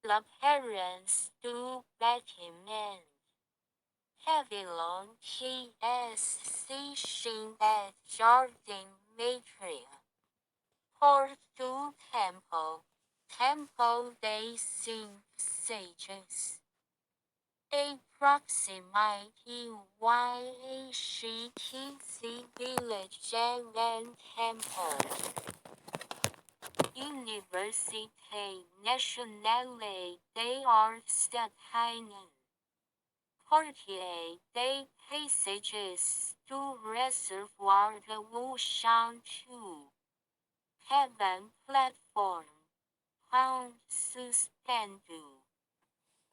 The parents do Batman. Hevilon TSC Shin at Jardin Matria. Port du Temple des Cinq Sages. Approximately YACTC Village and Temple. Université Nationale des Arts d'Haïnen. Quartier des Paysages du Réservoir de Wushan 2. Heaven Platform. Pound Suspendu.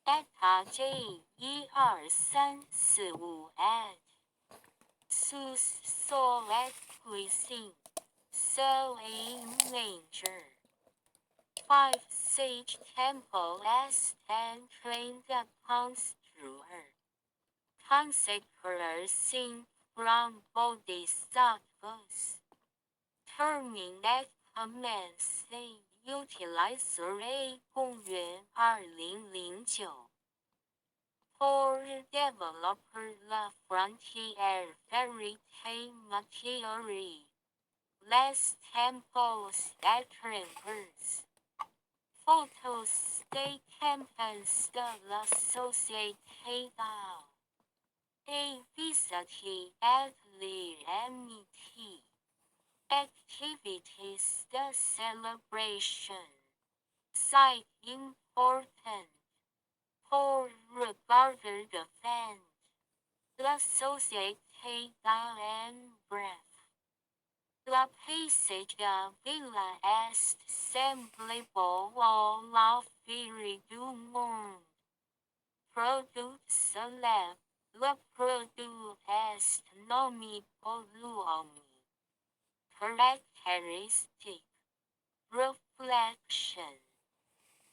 Eta J 12345 at Sus Sol at Cuisine. So a Manger. 5 Sage Temple Est and Train the Construer. Consecrator Sing from Bodhisattvas. Turning at Commence Utilizer A 公元2009 For developer La Frontier Verite Materie. Les Temples at Traverse. Photos des campagnes de la société d'art. A visite at l'MT. Activities de celebration. Site important. Pour regarder the fan. La société d'art and breath. La paysage de Villa est semblable à la féerie du monde. Produit célèbre. Le produit est nommé Polluomi. Characteristic. Reflection.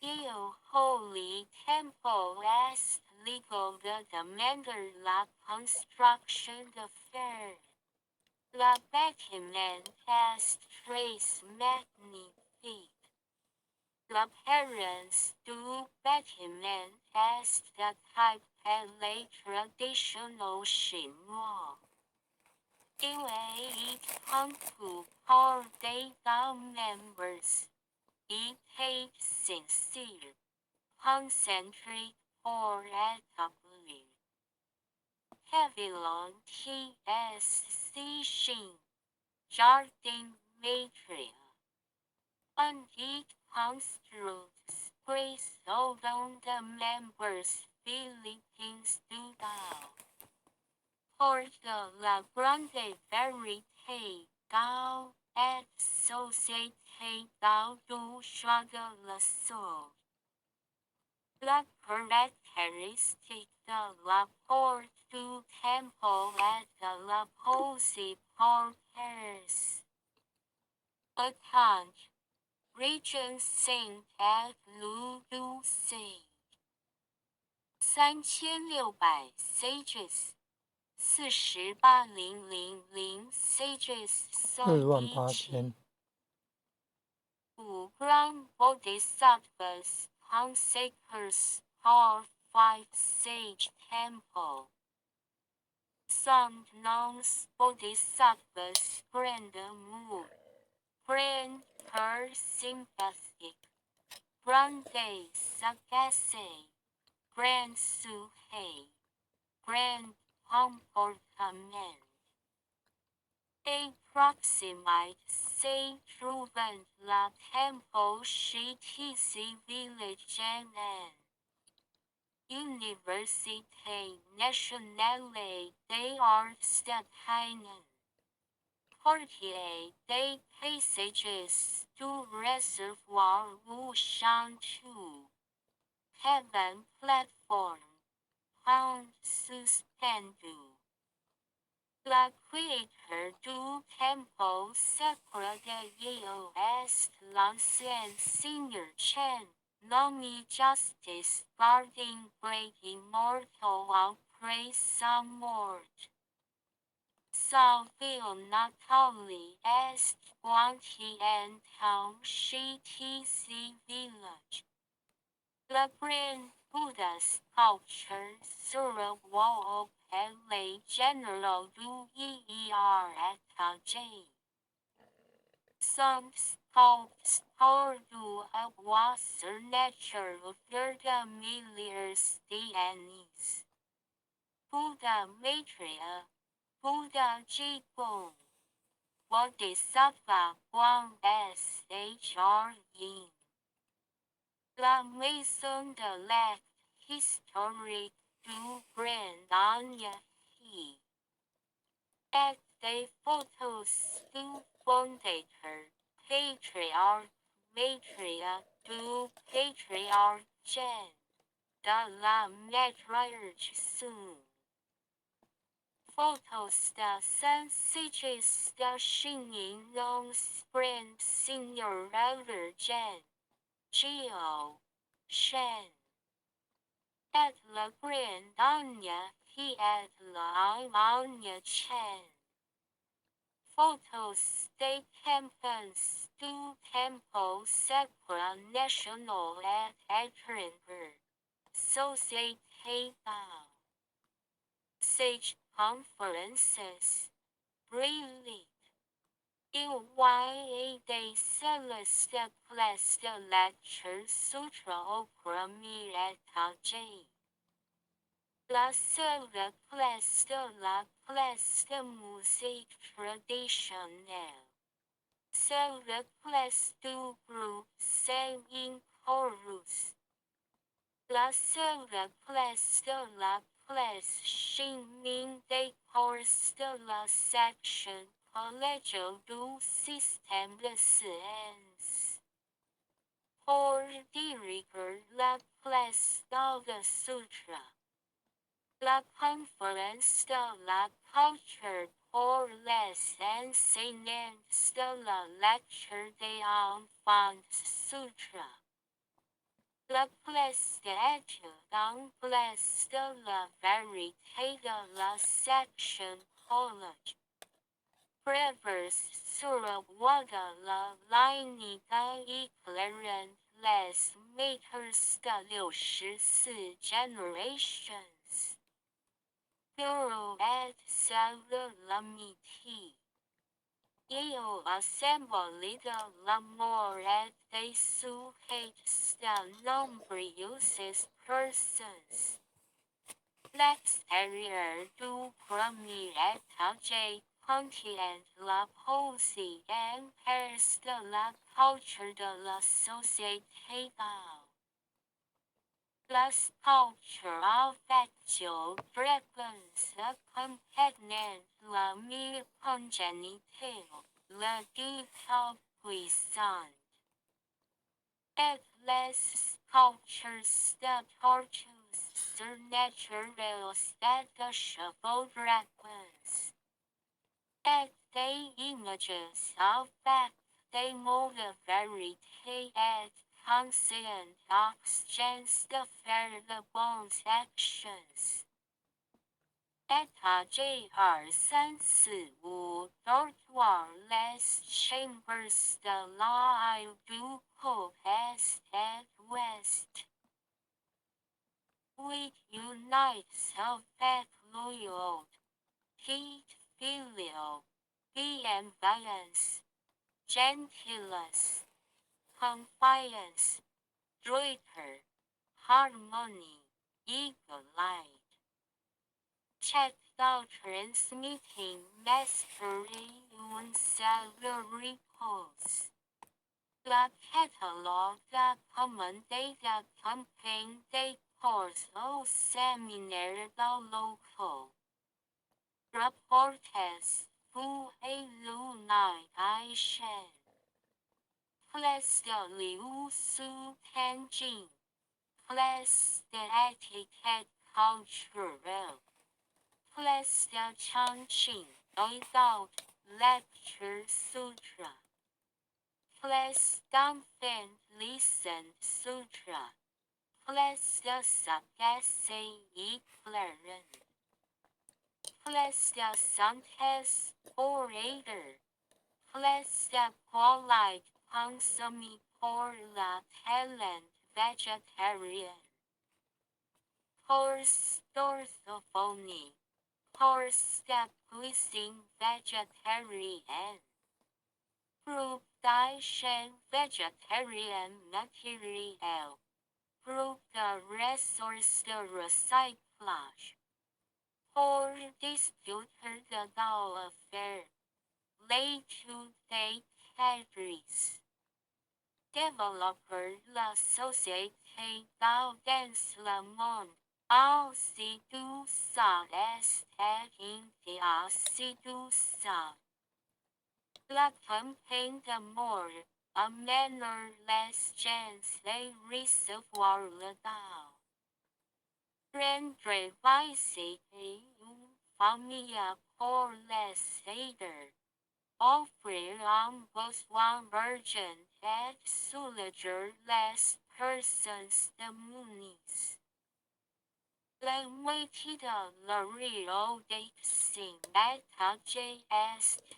Il Holy Temple est legal de demander la construction de fer. La bâtiment est très magnifique. L'apparence du bâtiment est de type palais traditionnel chinois. Il est conçu par des membres. Il est sincère, concentrique pour établir. Hevilon TSC Shin. Jardin Matria. Unit constructs Prisodon de members Philippines Dudao. Port de la Grande Verite Gao et Société Gao du Chat de la Sauge. La caractéristique de la porte du temple est de la posée par Paris. Account. Region Saint at Luduc. 3600 sages. 48000 sages 48000。5 grand bodhisattvas consecrators are 5 sage temple. Some nuns bodhisattvas grand amour. Grand per sympathic. Grande sagace. Grand suhe. Grand comportement. Approximate say trouvant la temple chez village and Université Nationale des Arts d'Haïnen. Quartier des Paysages du Réservoir Wushan 2. Heaven Platform. Pound Suspendu. La créateur du temple sacré de Yeo est l'ancien Seigneur Chen, nommé Justice Guarding Great Immortal après sa mort. Sa ville natale est Guangtian Town chez TC Village. The Grand Buddha sculpture sur a wall of Palais General du Hier at J. Some sculptors do avoir sur nature für de milliers d'années. Buddha Maitreya, Buddha Jigong. Bodhisattva Quang Shr Yin. La maison de l'art historique du Grand Anya He. Et des photos du fondateur, patriarche, matriarche du patriarche Jen. De la matriarche Sun. Photos de sensiges de Xingyin non sprint senior elder Jen. Geo. Shen. Et la Grand Anya He et la Anya Chen. Photos de campus du Temple Sacra National at Edinburgh. Société Bao. Sage conferences. Brilliant. Il des célestes classes de lecture sutra au premier étage. La seule classe de la classe de musique traditionnelle. C'est la classe du groupe Saint Chorus. La seule classe de la classe chemin des courses de la section collégiale du système de sciences. Pour diriger la classe de sutra. La conférence de la culture pour les enseignants de la lecture des enfants sutra. La classe d'études anglaise de la vérité de la section college. Prévers sur la voie de la ligne éclairant les maîtres de l'autre generations. Bureau et celle de l'amitié. Ils assemblés de l'amour et des sujets de nombreuses personnes. L'extérieur du premier étage contient la poésie en pers de la culture de la société Bao. La sculpture affectio dragons accompagnant la mire congénitale, la dita puissante. Et les sculptures de tortues surnaturelles et de chevaux dragons. Et des images avec des mots de vérité et conscient oxygens de faire de bonnes actions. Étagère sens ou dortoir les chambres de la île du côte est et ouest. We unite avec l'autre. Heat filio. Bienveillance. Gentillesse. Confiance. Droiter. Harmony. Eagle-eyed. Check the transmitting mastery un seul repose. La catalogue de commandé de campagne des cours au séminaire de local. Reportes, vous et l'unitation. Place de liu su tenjin. Place de étiquette culturelle. Place de Chongqing, without lecture sutra. Place d'enfant listen sutra. Place de sagesse éclairante. Place de synthèse orator. Place de polite consommer pour la talent vegetarian. Horse orthophony. Horse step pleasing vegetarian. Group diet vegetarian material. Group the resource the recyclage. For disputer the dull affair. Lay to take categories. Developer la société dans le monde. Aussi tout ça est ainsi tout ça. La campagne d'amour, a manner less chance de recevoir le don. Rendre visite une famille pour les aider. Offrir un besoin urgent et soulager les personnes démunies. La moitié de la rédaction est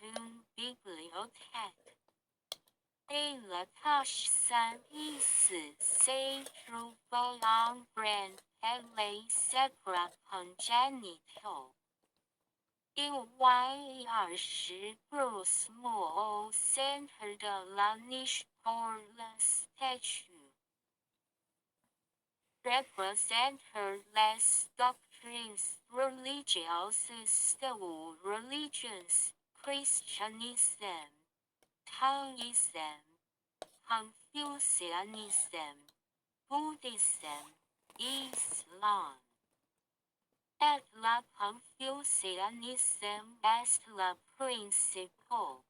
une bibliothèque. Et la tâche sans ici se trouve en brand et les secrets congénitaux. Il grosso au centre de la niche pour le statut. Representer les doctrines religieuses ou religions, Christianism, Taoism, Confucianism, Buddhism, Islam. Et la Confucianism est la principale.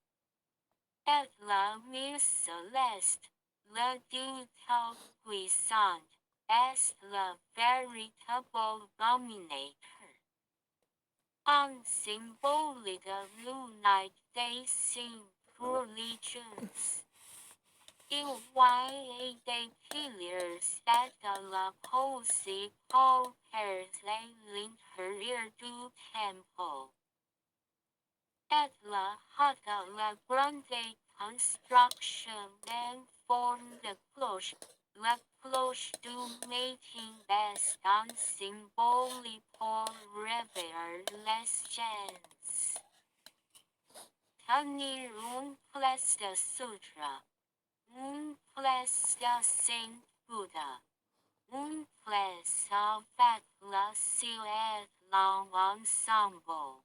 Et la mère céleste, le Dieu tout-puissant, est le véritable dominateur. Un symbole de l'unité des cinq religions. Il y a des piliers de la poésie pour l'intérieur du temple. Et la haute la grande construction en forme de cloche. La cloche du matin est un symbole pour réveiller les gens. Tenir une place de sutra. Une place de Saint Bouddha. Une place avec la ciel et l'ensemble.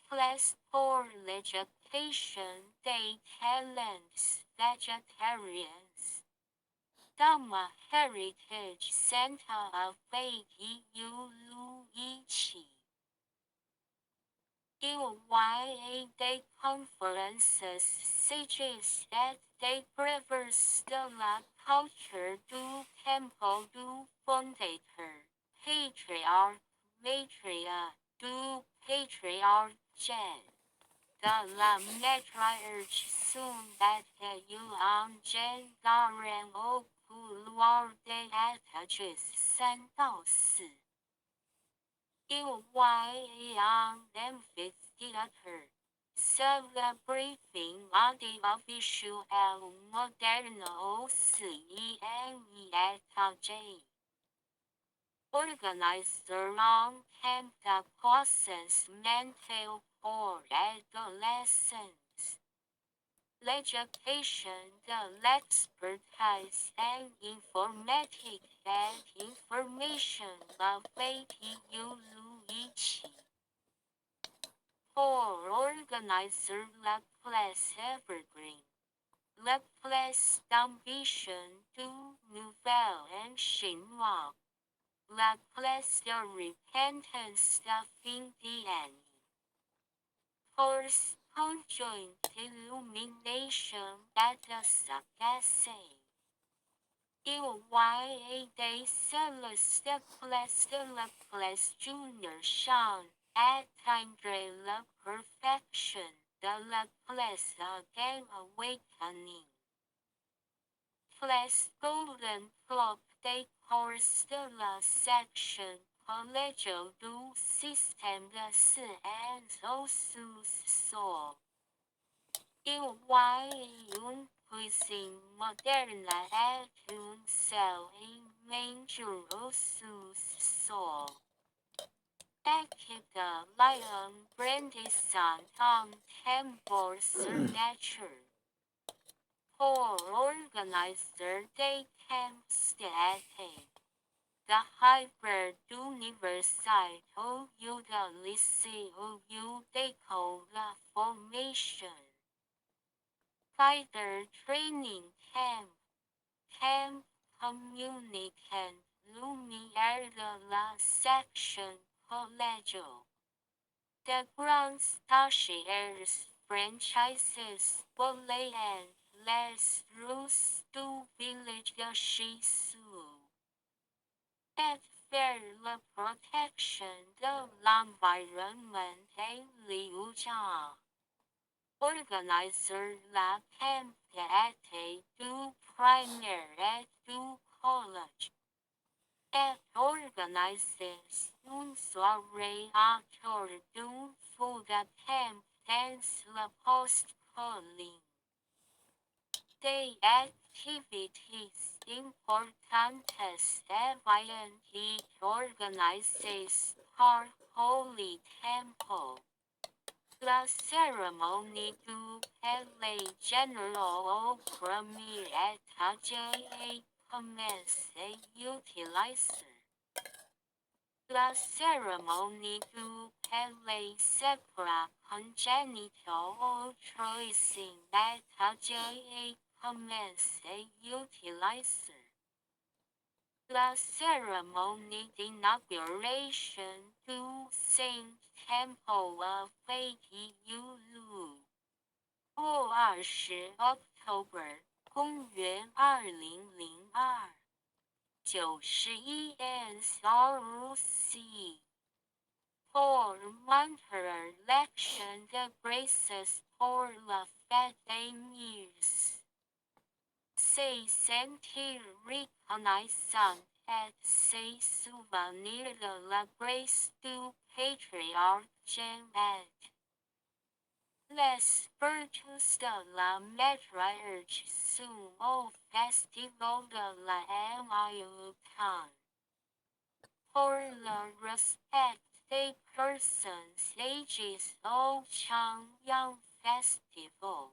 Place pour l'éducation des talents vegetarians. Dhamma Heritage Center of Luichi. Il y a des conférences suggest des brevets de la culture du temple du fondateur, patriarche, matriarche, du patriarche, de la matriarche Sundata Yuan Garen au couloir des étages 3 到4. Il y a un amphitheater. Celebrating audiovisual moderne aussi étage. Organizer en temps de process mental pour adolescents. L'éducation de l'expertise en informatique et information avec Luichi. Pour organiser la place evergreen. La place d'ambition du nouvel en chinois. La place de repentance de fin d'année. Force conjoint illumination de sagacité. Il y a des célestes places de la place junior Shan, atteindre la perfection de la place again awakening. Place Golden Club des courses de la section Collegio du système de sciences au sous-sol. Il y a une cuisine moderne et un sel major soul. Équipe de Lion brandissant en tambour sur nature. Pour organiser des camps d'été. The hybrid université au lieu de lycée au lieu d'école de formation. Guided training camp. Camp communicant lumière de la section collegiale. The Grand Stagiaires franchises volley and les rues du village de Chisou. Et faire la protection de l'environnement et l'UJA. Organiser la camp d'été du primaire et du college. Et organizes une soirée autour d'un feu de camp dans la post-colline. Des activités importantes événements organisés par Holy Temple. La cérémonie du palais général au premier étage est commencée utiliser. La cérémonie du palais sera congénitale au troisième étage et commencée utiliser. La cérémonie d'inauguration du Saint-Temple avait eu lieu. Au 20 octobre, 公元2002。91 SRC. Pour monter l'action de grâce pour la fête des mères. Se sentir reconnaissant et se souvenir de la grâce du patriarche Jeannette. Les vertus de la matriarche sont au festival de la Mayocan. Pour le respect des personnes âgées au Changyang Festival.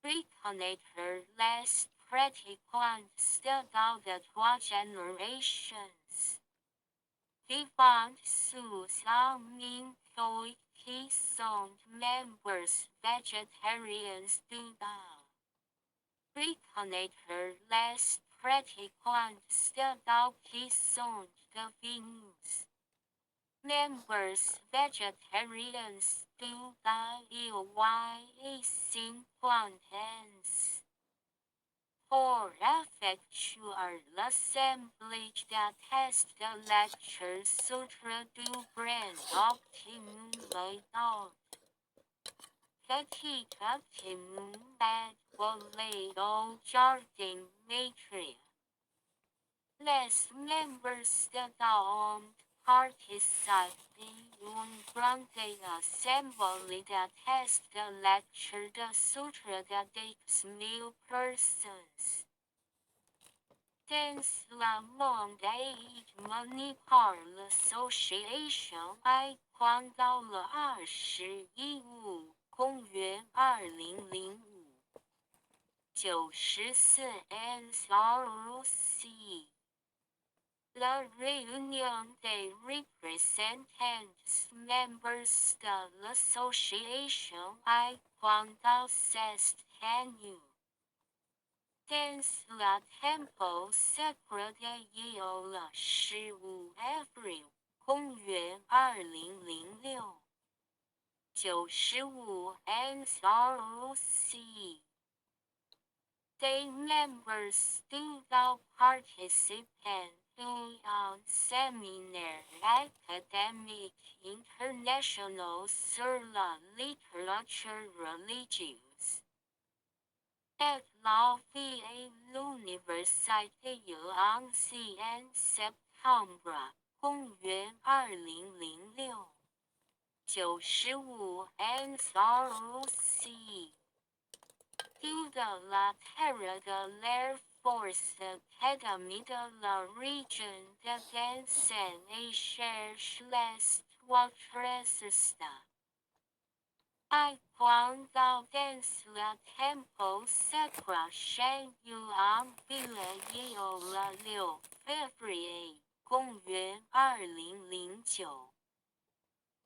Reconnaître les pratiquants de 3 générations. Vivant sous un mintoy qui sont members vegetarians du DA. Reconnaître les pratiquants de DA qui sont devenus members vegetarians du DA et 50 ans. Pour effectuer l'assemblage de test de lecture sutra du Grand Optimum Layout. Petit optimum et volet au jardin maîtrise. Les members de la participent une grande assemblée de test de lecture de sutra de 10,000 personnes. Dans le monde hégémonie par l'association et pendant le RCEU, 公元2005。94 NSRC. La réunion des représentants members de l'association est pendant cette année. Dans le temple sacré de Yola Shiwu Avril, 公元2006。95 NSRC. They members do thou participant in un séminaire académique international sur la littérature religieuse. Et la vie et l'université en septembre, 公元2006。95 NSRC. to the La Terra de l'Air Force Academy de la Région de Gansen et cherche votre assistant. I quan dans le tempo s'accroche en ville au la 6 février 公元2009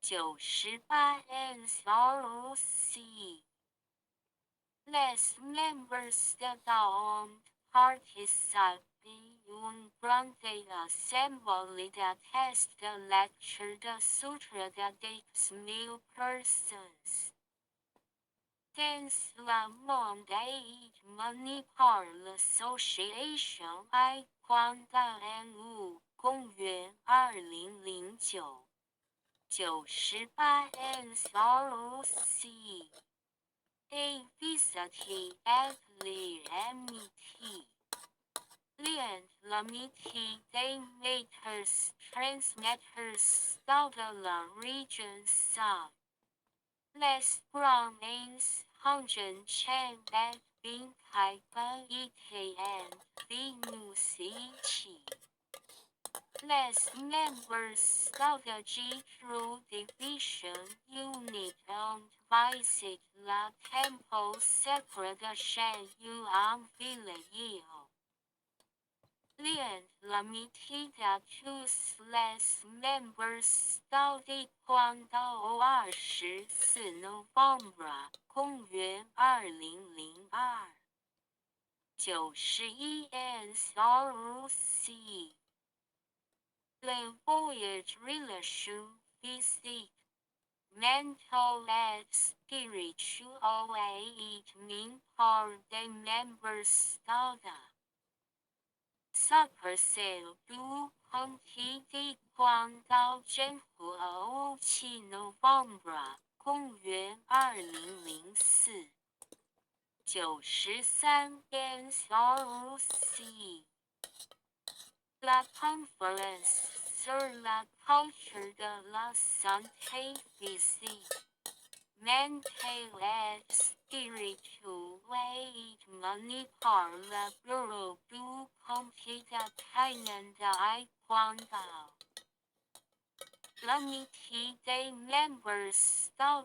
98 NSROC. Les membres de l'ONU participent un grand assembly de test de lecture de sutra de 10,000 personnes. Dans le monde est mené par l'association Taekwondo 公元2009 98 NSROC. A visite at l'MIT. Lien l'amitié des metteurs transmetteurs dans la région South. Les Brahmins Hongren Chen et Bin Kai Ba Etienne Venus Ichi. Les members of the G3 Division Unit and visit la Temple Sacra de Shan Yuan Ville. Lien l'amitié de tous les members of the Taekwondo 24 novembre 公元2002 91 NSROC. Le voyage relation physique, mental et spiritual et min par des members of the Supercell du Comité de Taekwondo 7 novembre 公元2004 93 NSROC. La conférence sur la culture de la santé physique, mentale et spirituelle menée par le bureau du comité de Taekwondo. L'amitié des members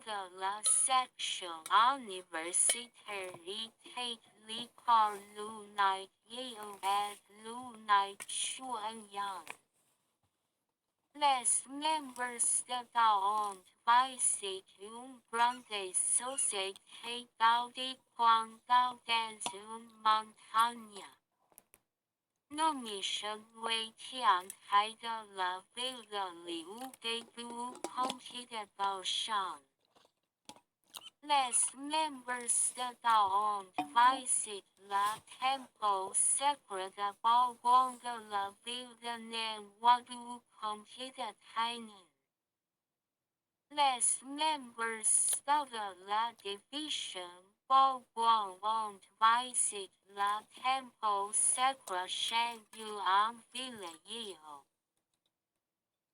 de la section universitaire est établie par l'Unite Yale et l'Unite Chuanyang. Les members de l'ONU visitent une grande société de taekwondo dans une montagne. Nomination Wei-Tian Hai de la ville de Liu de du comté de Baoshan. Les members de l'ONU visitent la Temple Sacra de Baoguang de la ville de Nanhua du comté de Tainan. Les members de la division Baoguang and visitent la Temple Sacra Shan Yuan Ville.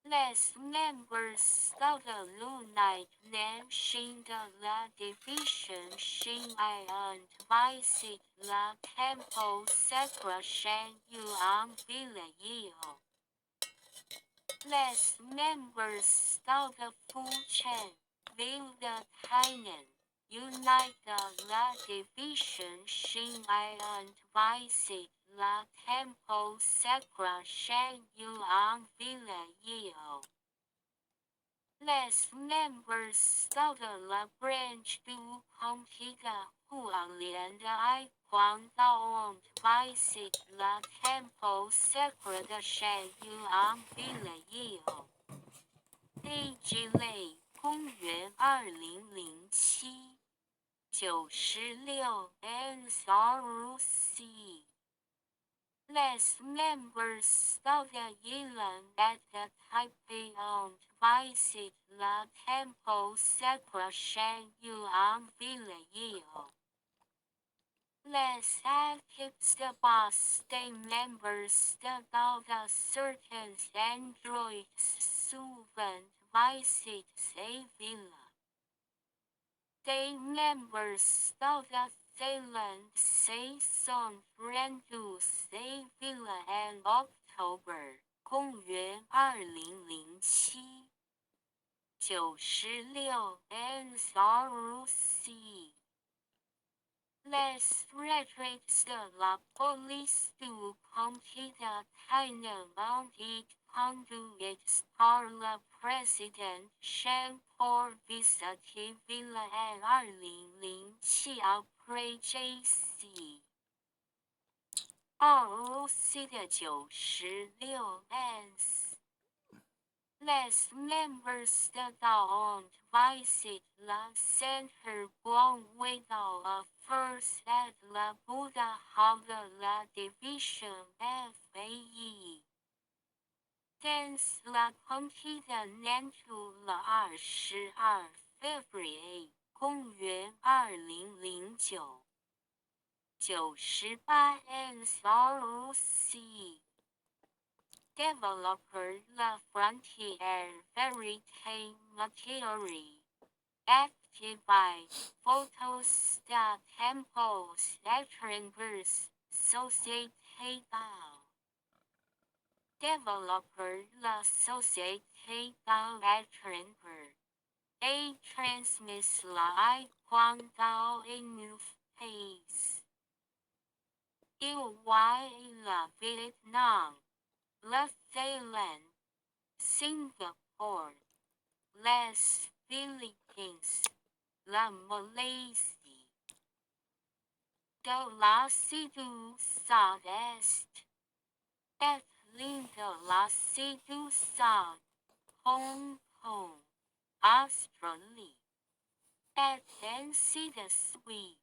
Les members of the Unite Nations de la division Xinai and visit la Temple Sacra Shan Yuan Ville. Les members of the Fujian Ville de Tainan unite la division Xinai and visit la Temple Sacra Shan Yuan Ville. Les members of la branch du comté de Hualien de Taekwondo and visit la Temple Sacra de Shan Yuan Ville. Agile 公元2007 96 NSROC. Les members of the Yilan at the Taipei and visit la Temple Sacra Shan Yuan Ville. Les équipes de base des members de the certain androids souvent visitent ces villes. Des members of the Zealand Saison Randu Sevilla and October 公元2007 96 NSRC Les retraits de la police du comté de Tainan et conduits par le président Jean pour visiter Villa en 2007 après JC. ROC 的96 ans. Les members de ont visited la centre dans la first at la Buddha Hall de la division FAE. Dans la comté de Nantou le 22 février 公元2009 98 NSROC Developer La Frontière Vérité Materie Activate Photos de Tempos Étrangers Société Dao Developer La Société Dao Étranger A transmis la Quang Dao in New Pace La Vietnam La Thailand, Singapore, Les Philippines, La Malaisie, de la Cité Sud-Est, et l'île de la Cité Sud, Hong Kong, Australie, et ainsi de suite.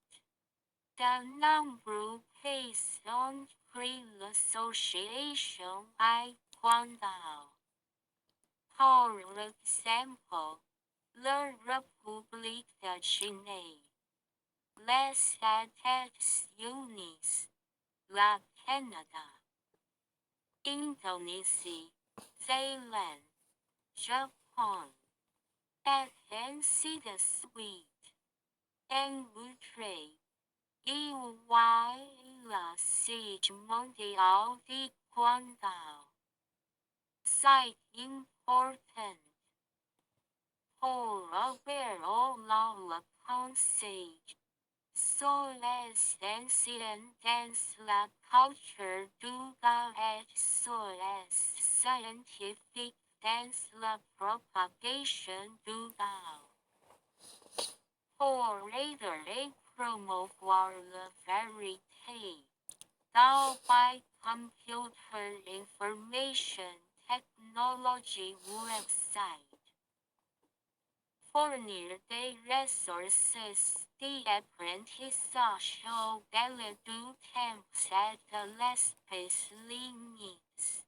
De nombreux pays ont créé l'association Taekwondo. Par exemple, la République de Chine, les États-Unis, la Canada, Indonésie, Thaïlande, Japon, et ainsi de suite. En outre, la Siege mondiale de Kwangdao. Site important. Pour opérer la Siege. So les anciens dans la culture du Gao et so les scientifiques dans la propagation du Gao. Pour aider et promouvoir la vérité. Now by Computer Information Technology website. Fournir des ressources d'apprentissage auxquelles du temps et de l'espace limites.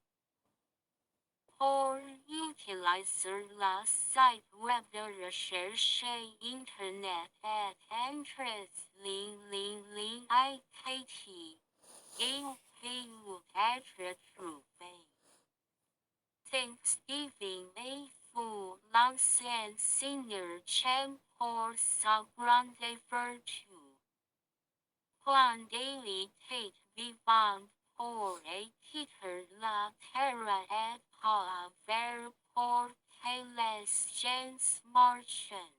Pour utiliser le site web de recherche Internet et entrer IKT, il peut être trouvé. Thanksgiving et vous l'ancien Seigneur Chem pour sa grande vertu. Plan d'élite vivante pour équitter la terre et à vers porter les gens marchands.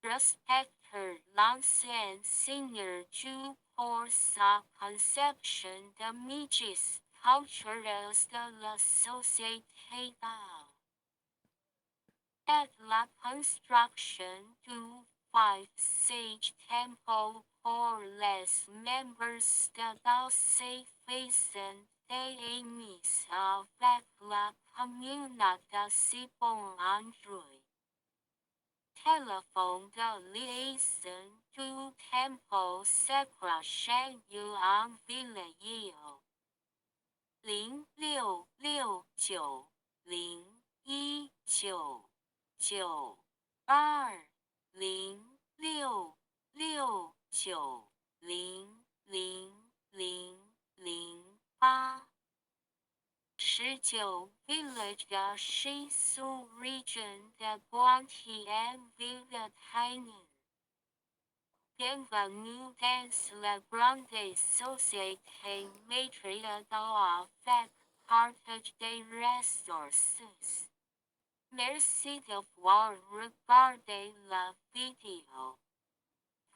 Respecter l'ancien Seigneur Dieu pour sa conception de midges culturels de la société Dao. Et la construction du 5 Sage Temple pour les membres de Dao se faisant des amis avec la communauté si bon Android. Téléphone de liaison du temple sacré chez you en Villéo. 0669 01992 006690008 19 Village de Shisu Region de Guangtian Ville de Tainan. Bienvenue la grande société maîtrise avec partage des ressources. Merci d'avoir regardé la vidéo.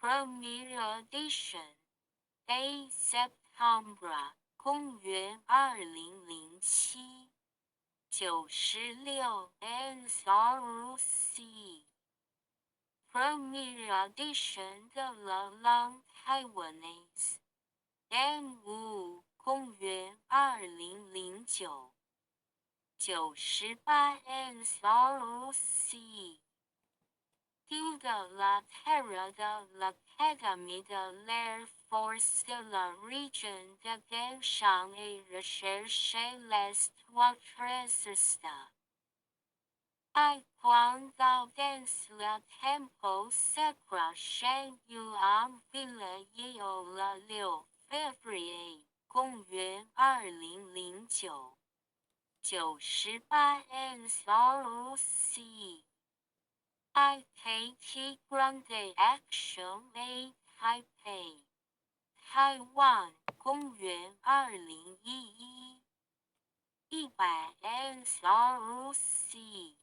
Première édition. 8 September. 公元2007 96 NSRC Première édition de la langue taïwanaise. N5 公元2009 98 NSRC Dieu de la Terre de l'Académie de l'Air Force de la région de Gangshan et recherche l'histoire résiste. I quan dans le tempo secret you am ville yeo la liu février 公元2009 98 NSRC I take grande action A Taipei Taiwan 公元2011 100 NSRC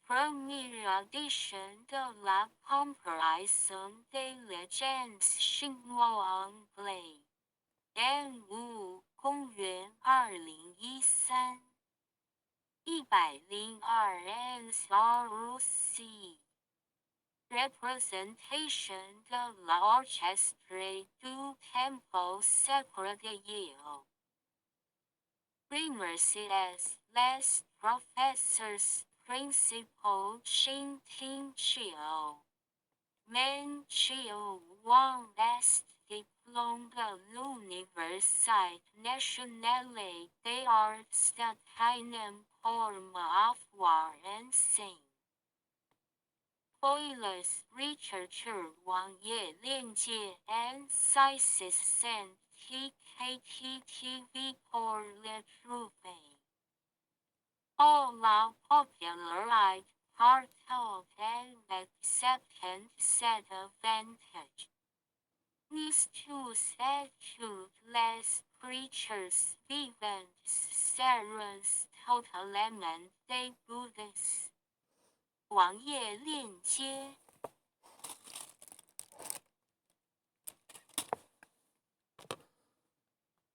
Première édition de la comparaison des légendes chinois-anglais. N5 公元2013 102 NSRC Representation de l'orchestre du tempo sacré de Yale. Remercies les professeurs principaux Xin Ting Chiu. Men Chiu Wang est diplôme de l'Université nationale des arts de Hainan pour m'avoir enseigné. Spoilers Researcher 网页链接 and Sciences TKTTV pour le trouver. All la popularized part of an acceptance set advantage. These two statutes les creatures vivants seront totalement des Buddhas. 网页链接